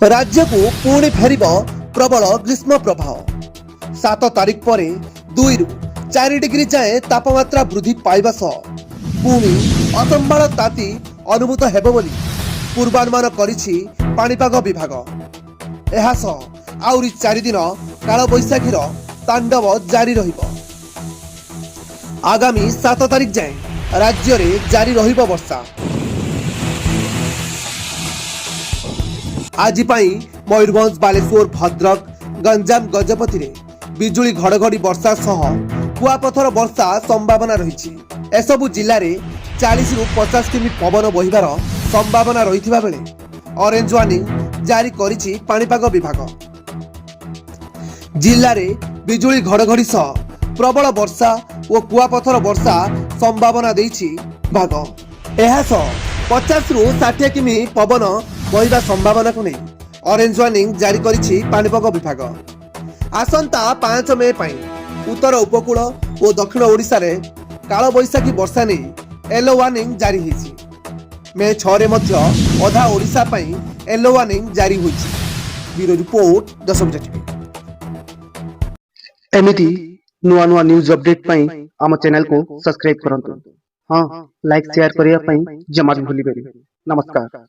राज्य को पुणी फेर प्रबल ग्रीष्म प्रभाव 7 तारिख पर 2 रु 4 डिग्री जाए तापमात्रा वृद्धि पाइबा सह पुणी असंभाल ताती अनुभूत हेब बोली पूर्वानुमान करिछि पाणीपाग विभाग। एहा सह आउरी 4 दिन काल बैशाखीर तांडव जारी रहिबो। आगामी 7 तारिख जाए राज्य में जारी रहिबो वर्षा। आज मयूरभंज बालेश्वर भद्रक गंजाम गजपति रे बिजुली घड़घड़ी वर्षा सह कुआपथर वर्षा संभावना रही। एसबु जिले में 40 रु 50 किमी पवन बहिबार संभावना रही बेले ऑरेंज वार्निंग जारी करिछि पाणीपाग विभाग। जिले में बिजुली घड़घड़ी सह प्रबल वर्षा और कुआपथर वर्षा संभावना देछि विभाग। एहा सह 50 रु 60 किमी पवन बहिबा संभावना को नहीं ऑरेंज वार्निंग जारी करिछि पाणीपाग विभाग। आसंता 5 मे पई उत्तर उपकूल और दक्षिण ओडिशा रे काल बैशाखी वर्षा नहीं येलो वार्निंग जारी होइछि। मे 6 रे मध्य अधा ओडिशा पई येलो वार्निंग जारी होइछि। ब्यूरो रिपोर्ट दशम टीवी। एमिति नुआ नुआ न्यूज अपडेट पई आम चैनल को सब्सक्राइब करंतु। हां लाइक शेयर करिया पई जमा भूली बेरी। नमस्कार।